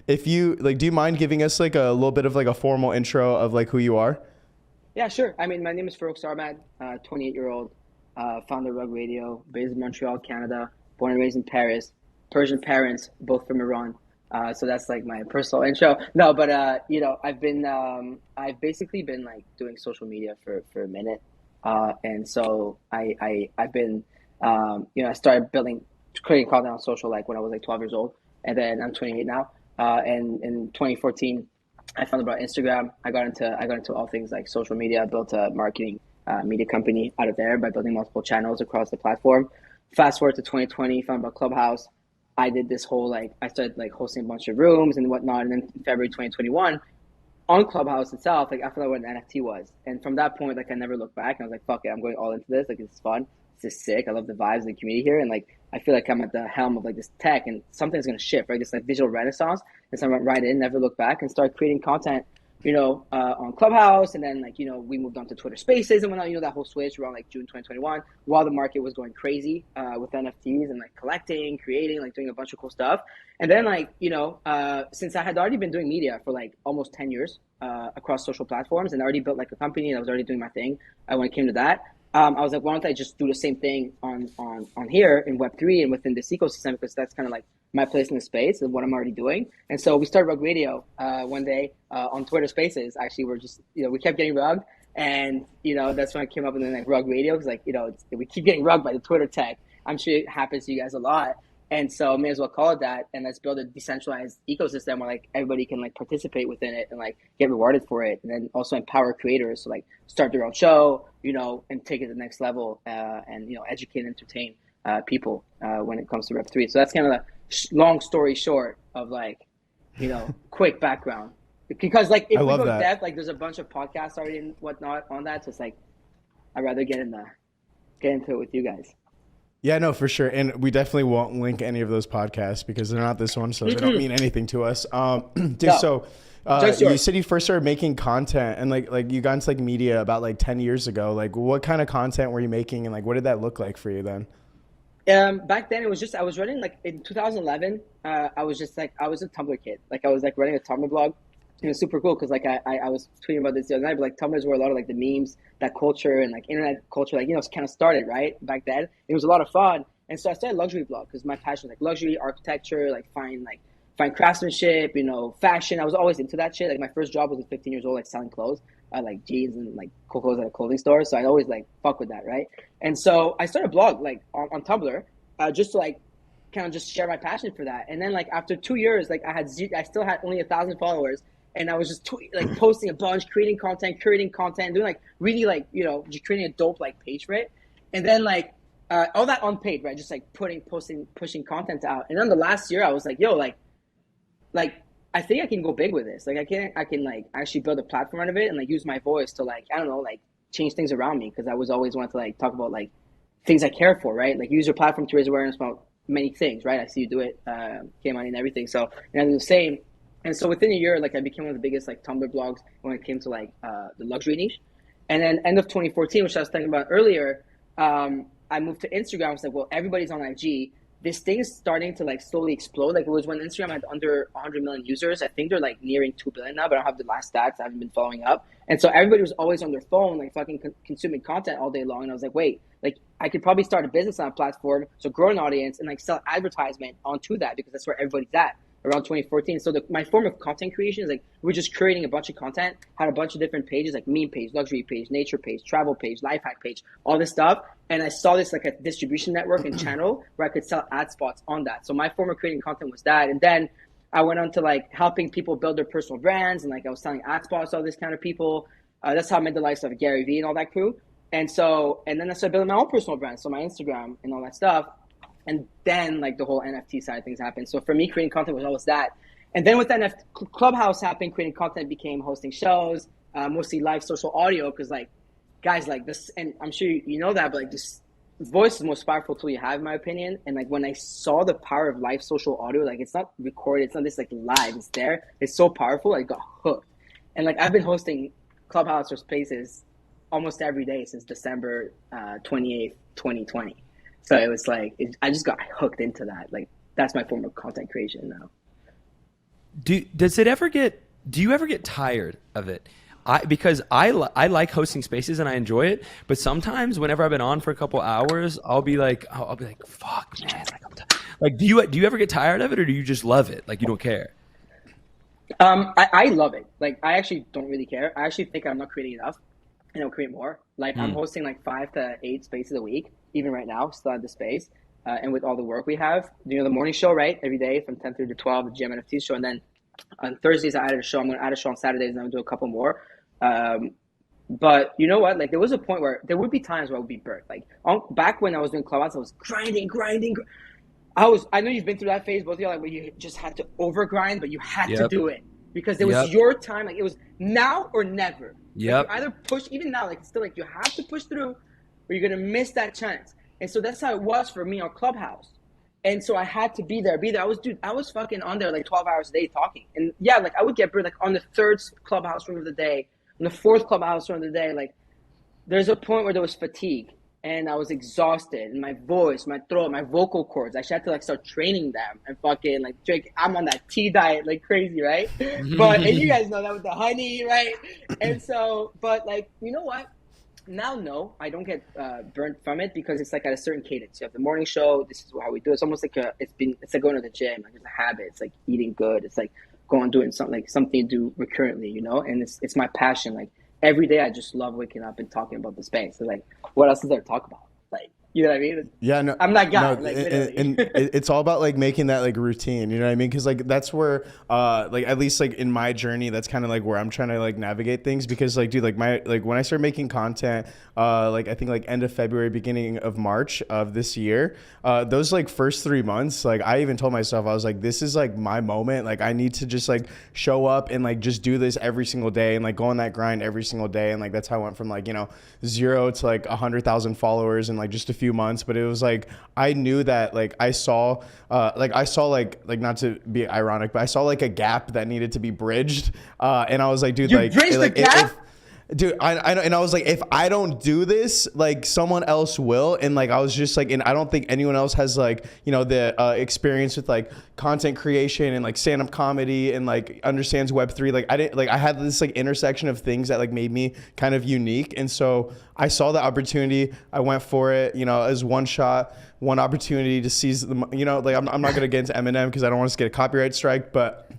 if you like, do you mind giving us like a little bit of like a formal intro of like who you are? Yeah, sure. I mean, my name is Farokh, 28-year-old, founder of Rug Radio, based in Montreal, Canada, born and raised in Paris, Persian parents, both from Iran. So that's like my personal intro. No, but I've basically been like doing social media for a minute, and so I've been, I started creating content on social like when I was like 12 years old, and then I'm 28 now. And in 2014. I found about Instagram. I got into all things like social media. I built a marketing media company out of there by building multiple channels across the platform. Fast forward to 2020, found about Clubhouse. I did this whole like I started like hosting a bunch of rooms and whatnot. And then in February 2021, on Clubhouse itself, like I found out what an NFT was. And from that point, like I never looked back. And I was like, fuck it, I'm going all into this. Like it's fun. It's just sick. I love the vibes of the community here. And like I feel like I'm at the helm of like this tech and something's gonna shift, right? This like digital renaissance. And so I went right in, never looked back, and started creating content, on Clubhouse. And then like, we moved on to Twitter Spaces and whatnot, that whole switch around like June 2021, while the market was going crazy with NFTs and like collecting, creating, like doing a bunch of cool stuff. And then like, since I had already been doing media for like almost 10 years across social platforms, and I already built like a company and I was already doing my thing when it came to that, I was like, why don't I just do the same thing on here in Web3 and within this ecosystem, because that's kind of like my place in the space and what I'm already doing. And so we started Rug Radio one day on Twitter Spaces. Actually, we're just, we kept getting rugged. And, that's when I came up with the like Rug Radio, because like, we keep getting rugged by the Twitter tech. I'm sure it happens to you guys a lot. And so may as well call it that. And let's build a decentralized ecosystem where like everybody can like participate within it and like get rewarded for it. And then also empower creators to like start their own show, and take it to the next level and, educate and entertain people when it comes to Web3. So that's kind of the long story short of like, quick background. Because like I if we love go that. depth, like there's a bunch of podcasts already and whatnot on that. So it's like, I'd rather get into it with you guys. Yeah, no, for sure. And we definitely won't link any of those podcasts because they're not this one, so they don't mean anything to us. Dude, No, so just you yours. said you first started making content and like you got into like media about like 10 years ago. Like what kind of content were you making and like what did that look like for you then? Back then it was just I was running like in 2011. I was just like I was a Tumblr kid. Like I was like running a Tumblr blog. It was super cool because like I was tweeting about this the other night. But like Tumblrs were a lot of like the memes, that culture and like internet culture, like kind of started right back then. It was a lot of fun, and so I started luxury blog because my passion was like luxury, architecture, like fine craftsmanship, fashion. I was always into that shit. Like my first job was at 15 years old, like selling clothes, like jeans and like cool clothes at a clothing store. So I always like fuck with that, right? And so I started a blog like on Tumblr, just to like kind of just share my passion for that. And then like after 2 years, like I still had only 1,000 followers, and I was just like posting a bunch, creating content, curating content, doing like really like just creating a dope like page for it. And then like all that unpaid, right? Just like pushing content out. And then the last year, I was like, yo, like I think I can go big with this. Like I can like actually build a platform out of it and like use my voice to like I don't know like change things around me, because I was always wanted to like talk about like things I care for, right? Like use your platform to raise awareness about many things, right? I see you do it, came on and everything. So and I do the same. And so within a year, like I became one of the biggest like Tumblr blogs when it came to like the luxury niche. And then end of 2014, which I was talking about earlier, I moved to Instagram. I was like, well, everybody's on IG. This thing is starting to like slowly explode. Like it was when Instagram had under 100 million users. I think they're like nearing 2 billion now, but I don't have the last stats. I haven't been following up. And so everybody was always on their phone, like fucking consuming content all day long. And I was like, wait, like I could probably start a business on a platform, so grow an audience and like sell advertisement onto that, because that's where everybody's at around 2014. So my form of content creation is like we're just creating a bunch of content, had a bunch of different pages like meme page, luxury page, nature page, travel page, life hack page, all this stuff. And I saw this like a distribution network and channel where I could sell ad spots on that. So my form of creating content was that. And then I went on to like helping people build their personal brands, and like I was selling ad spots to all this kind of people. That's how I made the likes of Gary Vee and all that crew. And then I started building my own personal brand, so my Instagram and all that stuff. And then like the whole NFT side of things happened. So for me, creating content was always that. And then with NFT Clubhouse happening, creating content became hosting shows, mostly live social audio, because like guys like this, and I'm sure you know that, but like this voice is the most powerful tool you have, in my opinion. And like when I saw the power of live social audio, like it's not recorded, it's not this like live, it's there. It's so powerful, I got hooked. And like I've been hosting Clubhouse or Spaces almost every day since December 28th, 2020. So it was like I just got hooked into that. Like that's my form of content creation now. Do you ever get tired of it? Because I like hosting spaces and I enjoy it, but sometimes whenever I've been on for a couple hours, I'll be like, fuck, man, like, like, do you ever get tired of it, or do you just love it? Like, you don't care? I love it. Like, I actually don't really care. I actually think I'm not creating enough, and I'll create more. Like, I'm Mm. hosting like 5 to 8 spaces a week, even right now, still at the space. And with all the work we have, the morning show, right? Every day from 10:30 to 12, the GM NFT show. And then on Thursdays, I added a show. I'm going to add a show on Saturdays, and I'm going to do a couple more. Um, but you know what? Like, there was a point where there would be times where I would be burnt. Like, back when I was doing Clubhouse, I was grinding. I know you've been through that phase, both of you, like where you just had to overgrind, but you had to Yep. do it because it was Yep. your time. Like, it was now or never. Like, you Yep. either push, even now, like, still, like, you have to push through, or you're gonna miss that chance. And so that's how it was for me on Clubhouse. And so I had to be there. I was fucking on there like 12 hours a day talking. And yeah, like, I would get burned like on the third Clubhouse room of the day, on the fourth Clubhouse room of the day. Like, there's a point where there was fatigue and I was exhausted, and my voice, my throat, my vocal cords, I actually had to like start training them and fucking like drink. I'm on that tea diet like crazy, right? But, and you guys know that with the honey, right? And so, but like, you know what? Now, no, I don't get burnt from it because it's like at a certain cadence. You have the morning show. This is how we do it. It's almost like it's like going to the gym. Like, it's a habit. It's like eating good. It's like going doing something, like something to do recurrently, and it's my passion. Like, every day I just love waking up and talking about the space. So, like, what else is there to talk about? Like, you know what I mean? Yeah, no, I'm that guy. no, Like, and literally. it's all about like making that like routine. You know what I mean? Because like that's where, like at least like in my journey, that's kind of like where I'm trying to like navigate things. Because like, dude, like when I started making content, like I think like end of February, beginning of March of this year, those like first 3 months, like I even told myself, I was like, this is like my moment. Like, I need to just like show up and like just do this every single day and like go on that grind every single day. And like that's how I went from like, 0 to like 100,000 followers in like just a few months. But it was like I knew that like I saw like not to be ironic, but I saw like a gap that needed to be bridged, and I was like, dude, You like bridged the gap? dude, I know, and I was like, if I don't do this, like someone else will, and like I was just like, and I don't think anyone else has like the experience with like content creation and like stand up comedy and like understands Web3. Like I had this like intersection of things that like made me kind of unique, and so I saw the opportunity, I went for it, as one shot, one opportunity to seize the, like I'm not gonna get into Eminem because I don't want us to get a copyright strike, but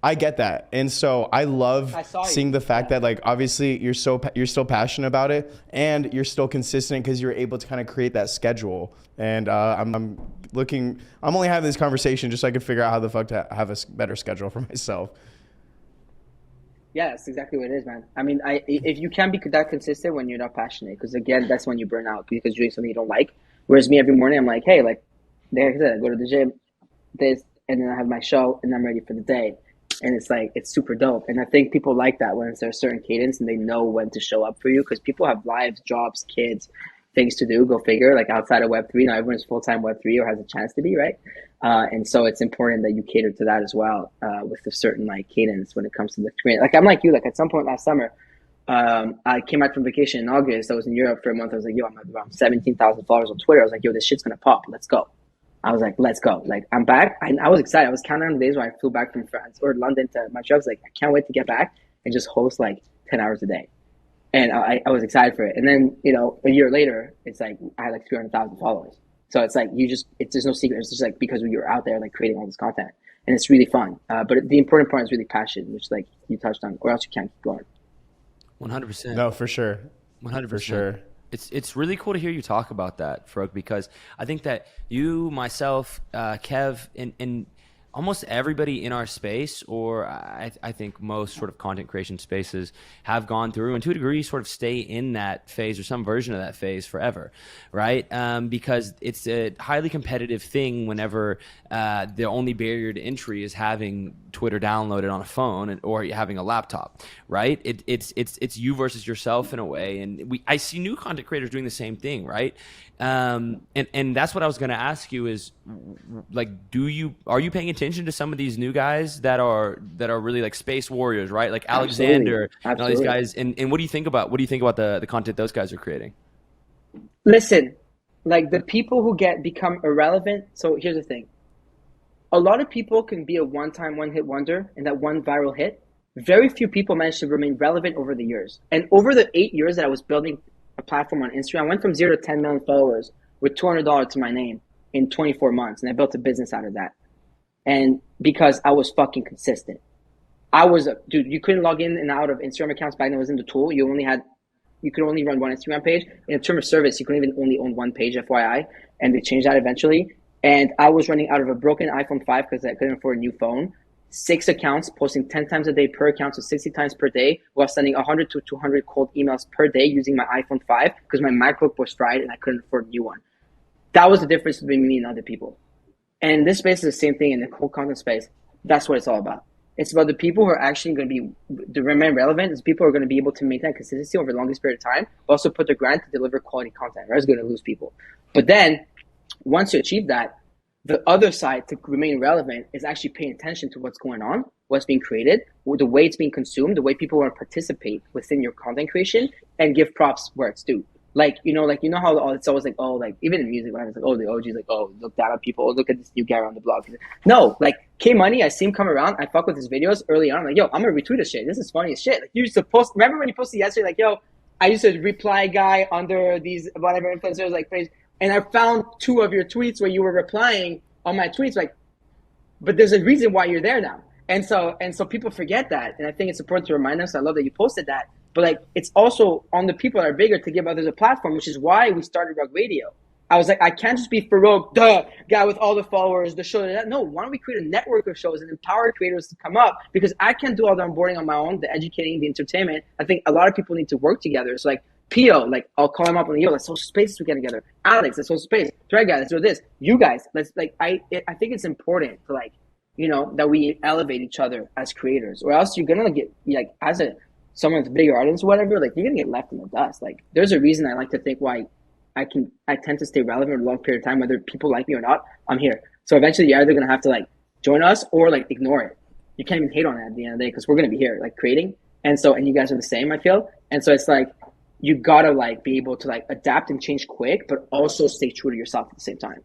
I get that. And so I love seeing the fact that like obviously you're still passionate about it and you're still consistent because you're able to kind of create that schedule. And I'm only having this conversation just so I can figure out how the fuck to have a better schedule for myself. Yeah, that's exactly what it is, man. I mean, if you can't be that consistent when you're not passionate, because again, that's when you burn out because you're doing something you don't like. Whereas me, every morning, I'm like, hey, like I said, I go to the gym, and then I have my show, and I'm ready for the day. And it's like, it's super dope. And I think people like that when it's a certain cadence and they know when to show up for you, because people have lives, jobs, kids, things to do, go figure, like outside of Web3. Now everyone's full-time Web3 or has a chance to be, right? And so it's important that you cater to that as well, with a certain like cadence when it comes to the creating. Like, I'm like you, like at some point last summer, I came back from vacation in August. I was in Europe for a month. I was like, yo, I'm at around 17,000 followers on Twitter. I was like, yo, this shit's going to pop. Let's go. I was like, let's go. Like, I'm back. I was excited. I was counting on the days when I flew back from France or London to Montreal. I was like, I can't wait to get back and just host like 10 hours a day. And I was excited for it. And then, a year later, it's like I had like 300,000 followers. So it's like, there's no secret. It's just like because you're out there like creating all this content. And it's really fun. But the important part is really passion, which like you touched on, or else you can't keep going. 100%. No, for sure. 100%. For sure. It's really cool to hear you talk about that, Farokh, because I think that you, myself, Kev, and almost everybody in our space, or I think most sort of content creation spaces, have gone through and to a degree sort of stay in that phase or some version of that phase forever, right? Because it's a highly competitive thing whenever the only barrier to entry is having Twitter downloaded on a phone or having a laptop, right? It's you versus yourself in a way, and I see new content creators doing the same thing, right? And that's what I was going to ask you is, like, are you paying attention to some of these new guys that are really like space warriors, right? Like Alexander. Absolutely. And all these guys. And what do you think about the content those guys are creating? Listen, like the people who become irrelevant. So here's the thing. a lot of people can be a one-time, one-hit wonder and that one viral hit. Very few people manage to remain relevant over the years. And over the 8 years that I was building a platform on Instagram, I went from 0 to 10 million followers with $200 to my name in 24 months. And I built a business out of that. And because I was fucking consistent. Dude, you couldn't log in and out of Instagram accounts back then. It wasn't the tool. You could only run one Instagram page. In terms of service, you couldn't even only own one page, FYI. And they changed that eventually. And I was running out of a broken iPhone 5 because I couldn't afford a new phone. 6 accounts, posting 10 times a day per account, so 60 times per day, while sending 100 to 200 cold emails per day using my iPhone 5 because my MacBook was fried and I couldn't afford a new one. That was the difference between me and other people. And this space is the same thing in the whole content space. That's what it's all about. It's about the people who are actually going to remain relevant. It's people who are going to be able to maintain consistency over the longest period of time, but also put their grind to deliver quality content. Or else going to lose people. But then, once you achieve that, the other side to remain relevant is actually paying attention to what's going on, what's being created, the way it's being consumed, the way people want to participate within your content creation, and give props where it's due. Like, you know how it's always like, oh, like even in music, when it's like, oh, the OG's like, oh, look that up, people, oh, look at this new guy on the blog. No, like K Money, I see him come around, I fuck with his videos early on. I'm like, yo, I'm gonna retweet this shit. This is funny as shit. Like you used to post. Remember when you posted yesterday, like, yo, I used to reply guy under these whatever influencers like page, and I found 2 of your tweets where you were replying on my tweets, like, but there's a reason why you're there now. And so people forget that. And I think it's important to remind us. I love that you posted that. But like, it's also on the people that are bigger to give others a platform, which is why we started Rug Radio. I was like, I can't just be Farokh, the guy with all the followers, the show. No, why don't we create a network of shows and empower creators to come up? Because I can't do all the onboarding on my own, the educating, the entertainment. I think a lot of people need to work together. So like Pio, like I'll call him up on the let's host space this weekend together. Alex, let's host space. Thread guy, let's do this. You guys, let's like I think it's important to like, you know, that we elevate each other as creators, or else you're gonna get like as someone with a bigger audience or whatever, like you're gonna get left in the dust. Like there's a reason I like to think why I tend to stay relevant for a long period of time, whether people like me or not. I'm here. So eventually you're either gonna have to like join us or like ignore it. You can't even hate on it at the end of the day because we're gonna be here like creating. And you guys are the same, I feel. And so it's like you gotta like be able to like adapt and change quick, but also stay true to yourself at the same time.